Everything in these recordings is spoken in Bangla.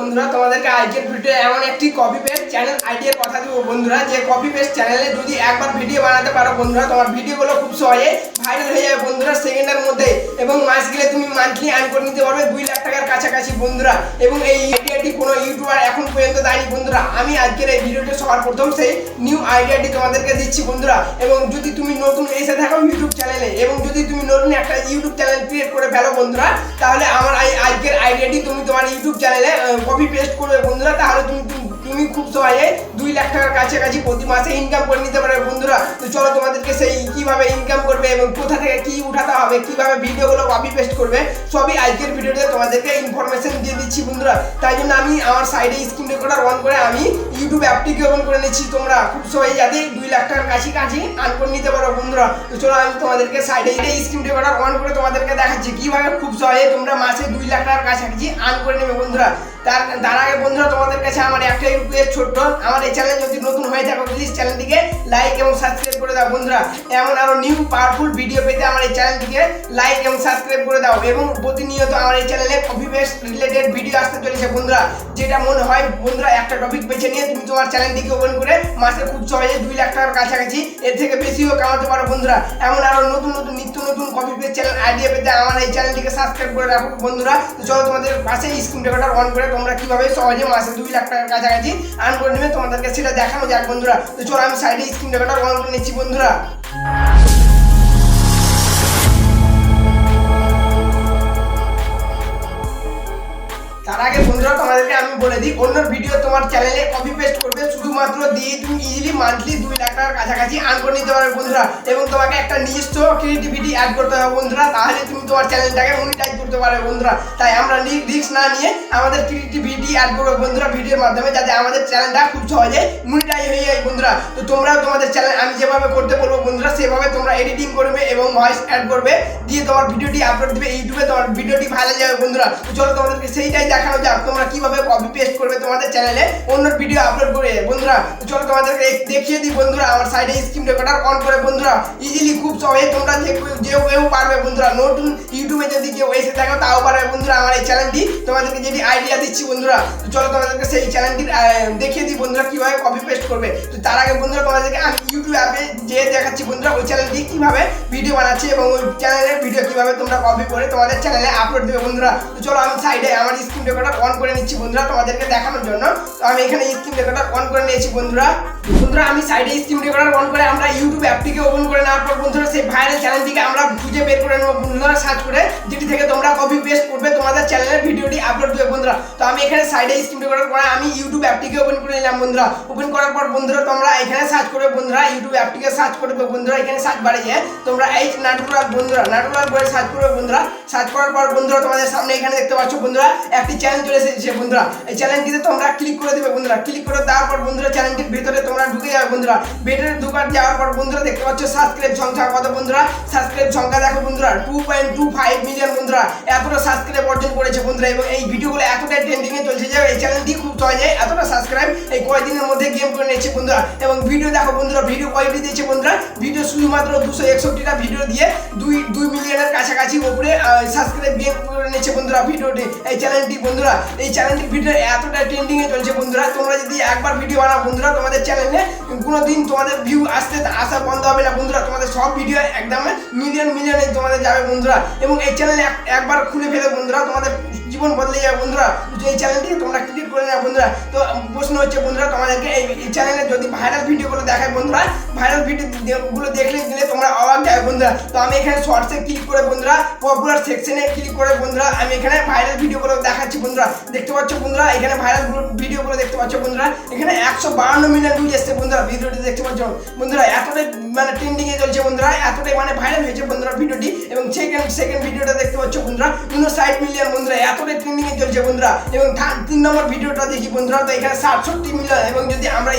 বন্ধুরা তোমাদেরকে আজকের ভিডিও এমন একটি কপি পেস্ট চ্যানেল আইডিয়ার কথা দিব বন্ধুরা, যে কপি পেস্ট চ্যানেলে যদি একবার ভিডিও বানাতে পারো বন্ধুরা, তোমার ভিডিওগুলো খুব সহজে ভাইরাল হয়ে যাবে বন্ধুরা সেকেন্ডের মধ্যে, এবং মাস গেলে তুমি মান্থলি আর্ন করে নিতে পারবে 2 লাখ টাকার কাছাকাছি বন্ধুরা। এবং এই আইডিয়াটি কোনো ইউটিউবার এখন পর্যন্ত দেয়নি বন্ধুরা। আমি আজকের এই ভিডিওটি সবার প্রথম সেই নিউ আইডিয়াটি তোমাদেরকে দিচ্ছি বন্ধুরা। এবং যদি তুমি নতুন এসে থাকো ইউটিউব চ্যানেলে, এবং যদি তুমি নতুন একটা ইউটিউব চ্যানেল ক্রিয়েট করে ফেলো বন্ধুরা, তাহলে আমার এই আজকের আইডিয়াটি তুমি তোমার ইউটিউব চ্যানেলে কপি পেস্ট করবে বন্ধুরা, তাহলে তুমি খুব সহজে 2 লাখ টাকার কাছাকাছি প্রতি মাসে ইনকাম করে নিতে পারবে বন্ধুরা। তো চলো তোমাদেরকে সেই কিভাবে ইনকাম করবে এবং কোথা থেকে কি উঠাতে হবে, কিভাবে ভিডিওগুলো কপি পেস্ট করবে, সবই আজকের ভিডিওতে তোমাদেরকে ইনফরমেশন দিয়ে দিচ্ছি বন্ধুরা। তাই জন্য আমি আমার সাইডে স্ক্রিন রেকর্ডার অন করে আমি ইউটিউব অ্যাপটিকে ওপেন করে নিচ্ছি, তোমরা খুব সহজে যাতে 2 লাখ টাকার কাছাকাছি আর্ন করে নিতে পারো বন্ধুরা। তো চলো আমি তোমাদেরকে সাইডে স্ক্রিন রেকর্ডার অন করে তোমাদেরকে দেখাচ্ছি কিভাবে খুব সহজে তোমরা মাসে 2 লাখ টাকার কাছাকাছি আর্ন করে নেবে বন্ধুরা। তার আগে বন্ধুরা তোমাদের কাছে আমার একটাই রিকোয়েস্ট ছোট্ট, আমার এই চ্যানেল যদি নতুন হয়ে থাকো প্লিজ চ্যানেলটিকে লাইক এবং সাবস্ক্রাইব করে দাও বন্ধুরা। এমন আরো নিউ পাওয়ারফুল ভিডিও পেতে আমার এই চ্যানেলটিকে লাইক এবং সাবস্ক্রাইব করে দাও। এবং প্রতিনিয়ত আমার এই চ্যানেলে কপি পেস্ট রিলেটেড ভিডিও আসতে চলেছে বন্ধুরা। যেটা মনে হয় বন্ধুরা একটা টপিক বেছে নিয়ে তুমি তোমার চ্যানেলটিকে ওপেন করে মাসে খুব সহজে 2 লাখ টাকার কাছাকাছি, এর থেকে বেশিও কামাতে পারো বন্ধুরা। এমন আরো নতুন নতুন নিত্য নতুন কপি পেস্ট চ্যানেল আইডিয়া পেতে আমার এই চ্যানেলটিকে সাবস্ক্রাইব করে রাখো বন্ধুরা। তো চলো তোমাদের পাশে স্ক্রিন রেকর্ডার অন করে তোমরা কিভাবে সহজে মাসে 2 লাখ টাকার কাছাকাছি আর্ন করে নেবে তোমাদেরকে সেটা দেখানো যাক বন্ধুরা। তো চলো আমি সাইডে স্ক্রিন রেকর্ডার অন করে নিচ্ছি বন্ধুরা। তার আগে বন্ধুরা তোমাদেরকে আমি বলে দিই, অন্য ভিডিও তোমার চ্যানেলে কপি পেস্ট করবে শুধুমাত্র দিয়ে তুমি ইজিলি মান্থলি 2 লাখ টাকার কাছাকাছি আর্ন করে নিতে পারবে বন্ধুরা। এবং তোমাকে একটা নিজস্ব ক্রিয়েটিভিটি অ্যাড করতে হবে বন্ধুরা, তাহলে তুমি তোমার চ্যানেলটাকে মনিটাইজ করতে পারবে বন্ধুরা। তাই আমরা রিস্ক না নিয়ে আমাদের ক্রিয়েটিভিটি অ্যাড করবো বন্ধুরা ভিডিওর মাধ্যমে, যাতে আমাদের চ্যানেলটা খুব সহজে মনিটাইজ হয়ে যায় বন্ধুরা। তো তোমরাও তোমাদের চ্যানেল আমি যেভাবে করতে বলবো বন্ধুরা সেভাবে তোমরা এডিটিং করবে এবং ভয়েস অ্যাড করবে, দিয়ে তোমার ভিডিওটি আপলোড দিবে ইউটিউবে, তোমার ভিডিওটি ভাইরাল যাবে বন্ধুরা। তো চলো তোমাদেরকে সেইটাই দেখানো যাক তোমরা কিভাবে কপি পেস্ট করবে তোমাদের চ্যানেলে অন্য ভিডিও আপলোড করে বন্ধুরা। তো চলো তোমাদেরকে দেখিয়ে দিই বন্ধুরা আমার সাইডে স্ক্রিন রেকর্ডার অন করে বন্ধুরা। ইজিলি খুব সহজে তোমরা যে কেউ পারবে বন্ধুরা, নতুন ইউটিউবে যদি কেউ এসে থাকো তাও পারবে বন্ধুরা আমার এই চ্যানেলটি তোমাদেরকে যেটি আইডিয়া দিচ্ছি বন্ধুরা। তো চলো তোমাদেরকে সেই চ্যানেলটি দেখিয়ে দিই বন্ধুরা কিভাবে কপি পেস্ট করবে। তো তার আগে বন্ধুরা তোমাদেরকে আমি ইউটিউব অ্যাপে যে দেখাচ্ছি বন্ধুরা ওই চ্যানেলটি কিভাবে ভিডিও বানাচ্ছে এবং ওই চ্যানেলের ভিডিও কিভাবে তোমরা কপি করে তোমাদের চ্যানেলে আপলোড দেবে বন্ধুরা। তো চলো আমি সাইডে আমার স্ক্রিন রেকর্ডার অন করে নিচ্ছি বন্ধুরা তোমাদেরকে দেখানোর জন্য। তো আমি এখানে স্ক্রিন রেকর্ডার অন করে নিয়েছি বন্ধুরা। আমি সাইডে স্ক্রিন রেকর্ডার অন করে আমরা ইউটিউব অ্যাপটিকে ওপেন করে নেওয়ার পর বন্ধুরা সেই ভাইরাল চ্যানেলটিকে আমরা খুঁজে বের করে নেবো বন্ধুরা সার্চ করে, যেটি থেকে তোমরা কপি পেস্ট করবে তোমাদের চ্যানেলের ভিডিওটি আপলোড দেবে বন্ধুরা। তো আমি এখানে সাইডে স্ক্রিন রেকর্ডার করে আমি ইউটিউব অ্যাপটিকে ওপেন করে নিলাম বন্ধুরা। ওপেন করার পর বন্ধুরা তোমরা এখানে সার্চ করবে বন্ধুরা, ইউটিউব অ্যাপটিকে সার্চ করবে বন্ধুরা। এখানে সার্চ বারে গিয়ে তোমরা এইচ নাটুরাল বন্ধুরা নাটুরাল করে সার্চ করবে বন্ধুরা। সার্চ করার পর বন্ধুরা তোমাদের সামনে এখানে দেখতে পাচ্ছ বন্ধুরা একটি চ্যানেল চলে এসেছে বন্ধুরা। এই চ্যানেলটিতে তোমরা ক্লিক করে দেবে বন্ধুরা। ক্লিক করে দেওয়ার পর বন্ধুরা চ্যানেলটির ভিতরে তোমরা ঢুকে যাবে বন্ধুরা। ভিতরে ঢুকার যাওয়ার পর বন্ধুরা দেখতে পাচ্ছ সাবস্ক্রাইব সংখ্যা কত বন্ধুরা। সাবস্ক্রাইব সংখ্যা দেখো বন্ধুরা 2.25 মিলিয়ন বন্ধুরা, এতটা সাবস্ক্রাইব অর্জন করেছে বন্ধুরা। এবং এই ভিডিওগুলো এতটাই ট্রেন্ডিং এ চলছে যে এই চ্যানেলটি খুব সহজে এতটা সাবস্ক্রাইব এই কয়েকদিনের মধ্যে গেম করে নিয়েছে বন্ধুরা। এবং ভিডিও দেখো বন্ধুরা, ভিডিও কয়টি দিয়েছে বন্ধুরা, ভিডিও শুধুমাত্র 261টা ভিডিও দিয়ে 2 মিলিয়নের কাছাকাছি উপরে সাবস্ক্রাইব গেম করে নিয়েছে বন্ধুরা ভিডিওটি এই চ্যানেলটি বন্ধুরা। এই চ্যানেলটির ভিডিও এতটা ট্রেন্ডিং এ চলছে বন্ধুরা, তোমরা যদি একবার ভিডিও বানাও বন্ধুরা তোমাদের চ্যানেলে কোনোদিন তোমাদের ভিউ আসা বন্ধ হবে না বন্ধুরা। তোমাদের সব ভিডিও একদম মিলিয়নে তোমাদের যাবে বন্ধুরা। এবং এই চ্যানেলে একবার খুলে ফেলে বন্ধুরা তোমাদের জীবন বদলে যাবে বন্ধুরা। এই চ্যানেলটি তোমরা ক্রিয়েট করে নাও বন্ধুরা। তো প্রশ্ন হচ্ছে বন্ধুরা তোমাদেরকে এই চ্যানেলে যদি ভাইরাল ভিডিওগুলো দেখায় বন্ধুরা, ভাইরাল ভিডিওগুলো দেখলে তোমরা অবাক যাবে বন্ধুরা। তো আমি এখানে শর্টসে ক্লিক করে বন্ধুরা পপুলার সেকশনে ক্লিক করে বন্ধুরা আমি এখানে ভাইরাল ভিডিওগুলো দেখাচ্ছি বন্ধুরা। দেখতে পাচ্ছ বন্ধুরা এখানে ভাইরাল ভিডিওগুলো দেখতে পাচ্ছ বন্ধুরা। এখানে 152 মিলিয়ন ভিউজ এসেছে বন্ধুরা ভিডিওটি দেখতে পাচ্ছ বন্ধুরা। এতটাই মানে ট্রেন্ডিং এ চলছে বন্ধুরা, এতটাই মানে ভাইরাল হয়েছে বন্ধুরা ভিডিওটি। এবং সেকেন্ড ভিডিওটা দেখতে পাচ্ছ বন্ধুরা 59 মিলিয়ন বন্ধুরা, এতটাই ট্রেন্ডিং এ চলছে বন্ধুরা। এবং 3 নম্বর ভিডিওটা দেখি বন্ধুরা, তো এখানে 67 মিলিয়ন। এবং যদি আমরা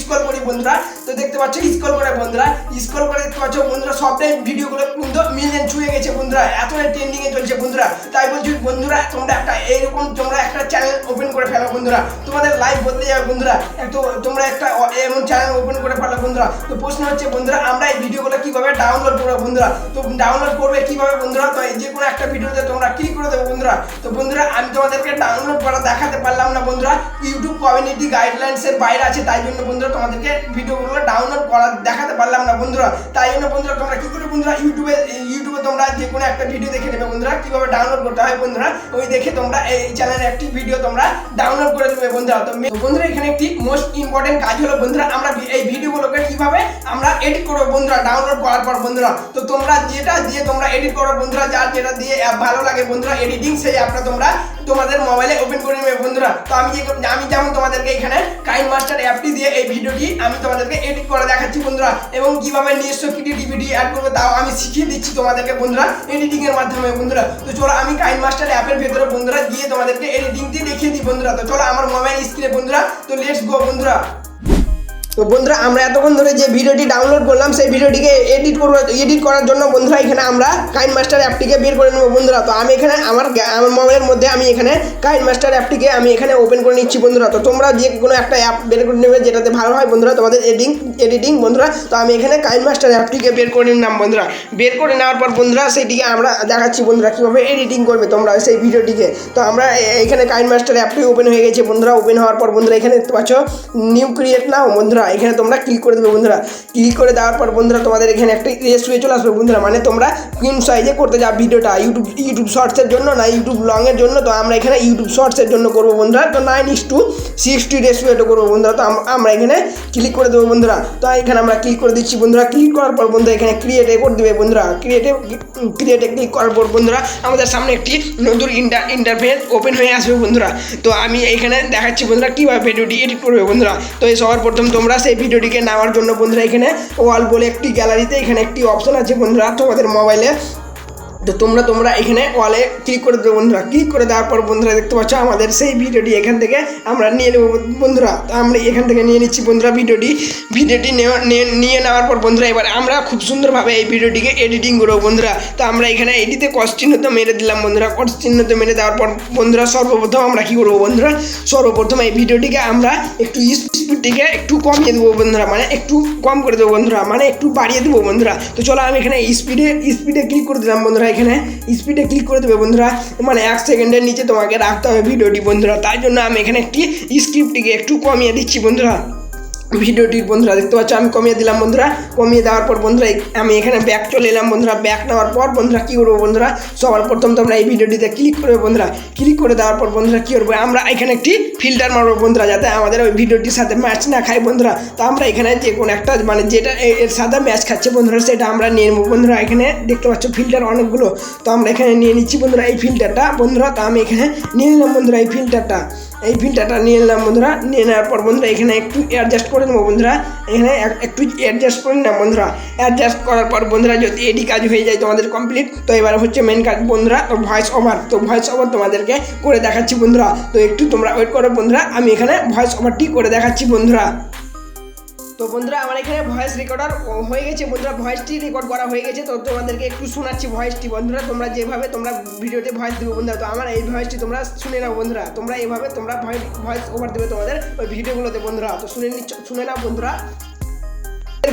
স্ক্রল করি বন্ধুরা তো দেখতে পাচ্ছ স্ক্রল করে বন্ধুরা, স্ক্রল করে দেখতে পাচ্ছ বন্ধুরা সবটাই ভিডিওগুলো কিন্তু মিলিয়ন ছুঁয়ে গেছে বন্ধুরা, এতটাই ট্রেন্ডিং এ চলছে বন্ধুরা। তাই বলছি বন্ধুরা তোমরা একটা এইরকম তোমরা একটা চ্যানেল ওপেন করে ফেলো বন্ধুরা, তোমাদের লাইফ বদলে যাবে বন্ধুরা। তো তোমরা একটা এমন চ্যানেল ওপেন করে ফেলো বন্ধুরা। তো প্রশ্ন হচ্ছে বন্ধুরা, আমরা এই ভিডিওগুলো কিভাবে ডাউনলোড করবো বন্ধুরা? তো ডাউনলোড করবে কিভাবে বন্ধুরা? তো যে কোনো একটা ভিডিওতে তোমরা ক্লিক করে দেবো বন্ধুরা। তো বন্ধুরা আমি তোমাদেরকে ডাউনলোড করা দেখাতে পারলাম না বন্ধুরা, ইউটিউব কমিউনিটি গাইডলাইন্সের বাইরে আছে, তাই জন্য বন্ধুরা তোমাদেরকে ভিডিওগুলো ডাউনলোড করা দেখাতে পারলাম না বন্ধুরা। তাই জন্য বন্ধুরা তোমরা কি করে বন্ধুরা ইউটিউবে তোমরা যে কোনো একটা ভিডিও দেখে নেবে বন্ধুরা, কিভাবে ডাউনলোড করতে হয় বন্ধুরা, ওই দেখে তোমরা এই চ্যানেলের একটি ভিডিও তোমরা ডাউনলোড করে নেবে বন্ধুরা। তো বন্ধুরা এখানে একটি মোস্ট ইম্পর্টেন্ট কাজ হলো বন্ধুরা, আমরা এই ভিডিওগুলোকে কিভাবে আমরা এডিট করবো বন্ধুরা ডাউনলোড করার পর বন্ধুরা। তো তোমরা যেটা দিয়ে তোমরা এডিট করো বন্ধুরা, যার যেটা দিয়ে অ্যাপ ভালো লাগে বন্ধুরা এডিটিং, সেই অ্যাপটা তোমরা তোমাদের মোবাইলে ওপেন করে নেবে বন্ধুরা। তো আমি যেমন তোমাদেরকে এখানে কাইনমাস্টার অ্যাপটি দিয়ে এই ভিডিওটি আমি তোমাদেরকে এডিট করে দেখাচ্ছি বন্ধুরা, এবং কিভাবে নিজস্ব ক্রিয়েটিভিটি অ্যাড করবে তাও আমি শিখিয়ে দিচ্ছি তোমাদেরকে বন্ধুরা এডিটিং এর মাধ্যমে বন্ধুরা। তো চলো আমি কাইনমাস্টার অ্যাপের ভেতরে বন্ধুরা গিয়ে তোমাদেরকে এডিটিংটি দেখিয়ে দিই বন্ধুরা। তো চলো আমার মোবাইল স্ক্রিনে বন্ধুরা, তো লেটস গো বন্ধুরা। তো বন্ধুরা আমরা এতক্ষণ ধরে যে ভিডিওটি ডাউনলোড করলাম সেই ভিডিওটিকে এডিট করার জন্য বন্ধুরা এখানে আমরা কাইনমাস্টার অ্যাপটিকে বের করে নেবো বন্ধুরা। তো আমি এখানে আমার মোবাইলের মধ্যে আমি এখানে কাইনমাস্টার অ্যাপটিকে আমি এখানে ওপেন করে নিচ্ছি বন্ধুরা। তো তোমরা যে কোনো একটা অ্যাপ বের করে নেবে যেটাতে ভালো হয় বন্ধুরা তোমাদের এডিটিং বন্ধুরা। তো আমি এখানে কাইনমাস্টার অ্যাপটিকে বের করে নিলাম বন্ধুরা। বের করে নেওয়ার পর বন্ধুরা সেইটিকে আমরা দেখাচ্ছি বন্ধুরা কীভাবে এডিটিং করবে তোমরা সেই ভিডিওটিকে। তো আমরা এখানে কাইনমাস্টার অ্যাপটি ওপেন হয়ে গেছে বন্ধুরা। ওপেন হওয়ার পর বন্ধুরা এখানে দেখতে পাচ্ছ নিউ ক্রিয়েট নাও বন্ধুরা, এখানে তোমরা ক্লিক করে দেবে বন্ধুরা। ক্লিক করে দেওয়ার পর বন্ধুরা তোমাদের এখানে একটা রেসিপি চলে আসবে বন্ধুরা, মানে তোমরা কোন সাইজে করতে যাও ভিডিওটা, ইউটিউব শর্টসের জন্য না ইউটিউব লংয়ের জন্য। তো আমরা এখানে ইউটিউব শর্টসের জন্য করবো বন্ধুরা। তো 9:60 রেসিপিটা করবো বন্ধুরা। তো আমরা এখানে ক্লিক করে দেবো বন্ধুরা। তো এখানে আমরা ক্লিক করে দিচ্ছি বন্ধুরা। ক্লিক করার পর বন্ধুরা এখানে ক্রিয়েটে করে দেবে বন্ধুরা। ক্রিয়েটে ক্লিক করার পর বন্ধুরা আমাদের সামনে একটি নতুন ইন্টারফেস ওপেন হয়ে আসবে বন্ধুরা। তো আমি এখানে দেখাচ্ছি বন্ধুরা কীভাবে ভিডিওটি এডিট করবে বন্ধুরা। তো এই সবার প্রথম তোমরা সেই ভিডিওটিকে নেওয়ার জন্য বন্ধুরা এখানে ওয়াল বলে একটি গ্যালারিতে এখানে একটি অপশন আছে বন্ধুরা তোমাদের মোবাইলে। তো তোমরা এখানে ওয়ালে ক্লিক করে দেবো বন্ধুরা। ক্লিক করে দেওয়ার পর বন্ধুরা দেখতে পাচ্ছ আমাদের সেই ভিডিওটি এখান থেকে আমরা নিয়ে নেবো বন্ধুরা। তো আমরা এখান থেকে নিয়ে নিচ্ছি বন্ধুরা ভিডিওটি নিয়ে নেওয়ার পর বন্ধুরা এবার আমরা খুব সুন্দরভাবে এই ভিডিওটিকে এডিটিং করবো বন্ধুরা। তো আমরা এখানে এডিটে কস চিহ্নতে মেরে দিলাম বন্ধুরা। কস চিহ্নতে মেরে দেওয়ার পর বন্ধুরা সর্বপ্রথম আমরা কী করবো বন্ধুরা, সর্বপ্রথম এই ভিডিওটিকে আমরা একটু স্পিডটিকে একটু কমিয়ে দেবো বন্ধুরা, মানে একটু কম করে দেবো বন্ধুরা, মানে একটু বাড়িয়ে দেবো বন্ধুরা। তো চলো আমি এখানে স্পিডে ক্লিক করে দিলাম বন্ধুরা। এখানে স্পিডে ক্লিক করে দেবে বন্ধুরা, মানে 1 সেকেন্ডের নিচে তোমাকে রাখতে হবে ভিডিওটি বন্ধুরা। তাই জন্য আমি এখানে একটি স্ক্রিপ্টটিকে একটু কমিয়ে দিচ্ছি বন্ধুরা ভিডিওটির বন্ধুরা। দেখতে পাচ্ছ আমি কমিয়ে দিলাম বন্ধুরা। কমিয়ে দেওয়ার পর বন্ধুরা আমি এখানে ব্যাক চলে এলাম বন্ধুরা। ব্যাক নেওয়ার পর বন্ধুরা কী করবো বন্ধুরা, সবার প্রথম তোমরা এই ভিডিওটিতে ক্লিক করবে বন্ধুরা। ক্লিক করে দেওয়ার পর বন্ধুরা কী করবো, আমরা এখানে একটি ফিল্টার মারবো বন্ধুরা, যাতে আমাদের ওই ভিডিওটির সাথে ম্যাচ না খায় বন্ধুরা। তো আমরা এখানে যে কোনো একটা মানে যেটা এর সাথে ম্যাচ খাচ্ছে বন্ধুরা সেটা আমরা নিয়ে নেবো বন্ধুরা। এখানে দেখতে পাচ্ছ ফিল্টার অনেকগুলো, তো আমরা এখানে নিয়ে নিচ্ছি বন্ধুরা এই ফিল্টারটা বন্ধুরা। তো আমি এখানে নিয়ে নিলাম বন্ধুরা এই ফিল্টারটা নিয়ে নিলাম বন্ধুরা। নিয়ে নেওয়ার পর বন্ধুরা এখানে একটু অ্যাডজাস্ট করে নেবো বন্ধুরা। এখানে একটু অ্যাডজাস্ট করে নিলাম বন্ধুরা। অ্যাডজাস্ট করার পর বন্ধুরা যদি এডি কাজ হয়ে যায় তোমাদের কমপ্লিট, তো এবার হচ্ছে মেন কাজ বন্ধুরা, তো ভয়েস ওভার। তো ভয়েস ওভার তোমাদেরকে করে দেখাচ্ছি বন্ধুরা। তো একটু তোমরা ওয়েট করো বন্ধুরা, আমি এখানে ভয়েস ওভারটি করে দেখাচ্ছি বন্ধুরা। তো বন্ধুরা আমার এখানে ভয়েস রেকর্ডার হয়ে গেছে বন্ধুরা, ভয়েসটি রেকর্ড করা হয়ে গেছে। তো তোমাদেরকে একটু শোনাচ্ছি ভয়েসটি বন্ধুরা, তোমরা যেভাবে তোমরা ভিডিওতে ভয়েস দেবে বন্ধুরা। তো আমার এই ভয়েসটি তোমরা শুনে নাও বন্ধুরা, তোমরা এইভাবে তোমরা ভয়েস ওভার দেবে তোমাদের ওই ভিডিওগুলোতে বন্ধুরা। তো শুনে নাও বন্ধুরা।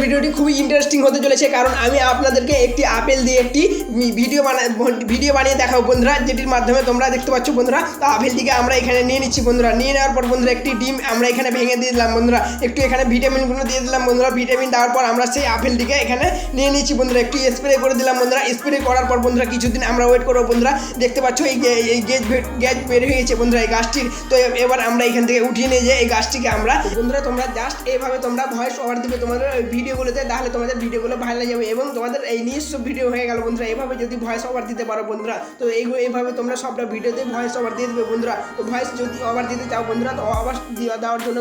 ভিডিওটি খুবই ইন্টারেস্টিং হতে চলেছে, কারণ আমি আপনাদেরকে একটি আপেল দিয়ে একটি ভিডিও বানিয়ে দেখাবো বন্ধুরা, যেটির মাধ্যমে তোমরা দেখতে পাচ্ছ বন্ধুরা। তো আপেলটিকে আমরা এখানে নিয়ে নিচ্ছি বন্ধুরা। নিয়ে নেওয়ার পর বন্ধুরা একটি ডিম আমরা এখানে ভেঙে দিয়ে দিলাম বন্ধুরা। একটু এখানে ভিটামিনগুলো দিয়ে দিলাম বন্ধুরা। ভিটামিন দেওয়ার পর আমরা সেই আপেলটিকে এখানে নিয়ে নিচ্ছি বন্ধুরা। একটু স্প্রে করে দিলাম বন্ধুরা। স্প্রে করার পর বন্ধুরা কিছুদিন আমরা ওয়েট করবো বন্ধুরা। দেখতে পাচ্ছ এই গ্যাস বের হয়ে গেছে বন্ধুরা এই গাছটির। তো এবার আমরা এখান থেকে উঠিয়ে নিয়ে যাই এই গাছটিকে আমরা বন্ধুরা। তোমরা জাস্ট এইভাবে তোমরা ভয়েস ওভার দিবে তোমাদের ভিডিওগুলোতে, তাহলে তোমাদের ভিডিওগুলো ভাইরাল যাবে এবং তোমাদের এই নিজস্ব ভিডিও হয়ে গেল বন্ধুরা। এইভাবে যদি ভয়েস ওভার দিতে পারো বন্ধুরা, তো এইভাবে তোমরা সবটা ভিডিওতে ভয়েস ওভার দিয়ে দেবে বন্ধুরা। তো ভয়েস যদি ওভার দিতে চাও বন্ধুরা, তো ওভার দেওয়ার জন্য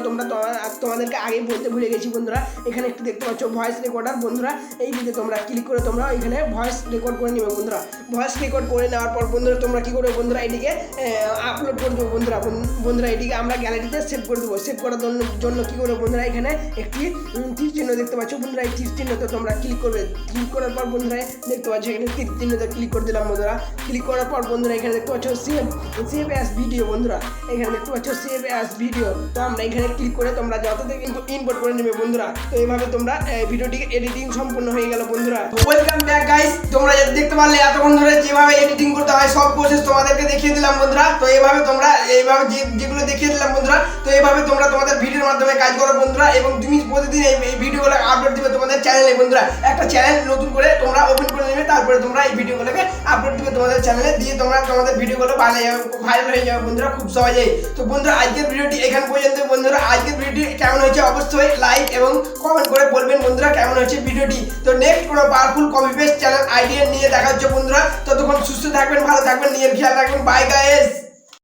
তোমাদেরকে আগেই বলতে ভুলে গেছি বন্ধুরা। এখানে একটু দেখতে পাচ্ছ ভয়েস রেকর্ডার বন্ধুরা, এই দিকে তোমরা ক্লিক করে তোমরা এখানে ভয়েস রেকর্ড করে নেবে বন্ধুরা। ভয়েস রেকর্ড করে নেওয়ার পর বন্ধুরা তোমরা কী করবে বন্ধুরা, এটিকে আপলোড করে দেবো বন্ধুরা। এটিকে আমরা গ্যালারিতে সেভ করে দেবো। সেভ করার জন্য কী করবো বন্ধুরা, এখানে একটি তীর চিহ্ন দেখতে পাচ্ছ পাচ্ছ বন্ধুরা এই তীর চিহ্নতে তোমরা ক্লিক করবে। ক্লিক করার পর বন্ধুরা দেখতে পাচ্ছ এখানে তীর চিহ্নতে ক্লিক করে দিলাম বন্ধুরা। ক্লিক করার পর বন্ধুরা এখানে দেখতে পাচ্ছ সেভ অ্যাজ ভিডিও বন্ধুরা, এখানে দেখতে পাচ্ছ সেভ অ্যাজ ভিডিও। তো আমরা এখানে ক্লিক করে তোমরা যততে কিন্তু ইম্পোর্ট করে নেবে বন্ধুরা। তো এইভাবে তোমরা ভিডিওটিকে এডিটিং সম্পূর্ণ হয়ে গেল বন্ধুরা। ওয়েলকাম ব্যাক গাইস, তোমরা দেখতে পারলে এতক্ষণ ধরে যেভাবে এডিটিং করতে হয় সব প্রসেস তোমাদেরকে দেখিয়ে দিলাম বন্ধুরা। তো এইভাবে তোমরা যেগুলো দেখিয়ে দিলাম বন্ধুরা, তো এইভাবে তোমরা তোমাদের ভিডিওর মাধ্যমে কাজ করো বন্ধুরা। এবং তুমি প্রতিদিন এই ভিডিওগুলো আপলোড দিবে তোমাদের চ্যানেলে বন্ধুরা। একটা চ্যানেল নতুন করে তোমরা ওপেন করে নেবে, তারপরে তোমরা এই ভিডিওগুলোকে আপলোড দিবে তোমাদের চ্যানেলে, দিয়ে তোমরা তোমাদের ভিডিওগুলো বানিয়ে যাবে, ভাইরাল হয়ে যাবে বন্ধুরা খুব সহজেই। তো বন্ধুরা আজকের ভিডিওটি এখান পর্যন্ত বন্ধুরা। আজকের ভিডিওটি কেমন হয়েছে অবশ্যই লাইক এবং কমেন্ট করে বলবেন বন্ধুরা কেমন হয়েছে ভিডিওটি। তো নেক্সট কোনো powerful copy paste channel idea নিয়ে দেখা হচ্ছে বন্ধুরা। ততক্ষণ সুস্থ থাকবেন, ভালো থাকবেন, নিজের খেয়াল রাখবেন। Bye guys.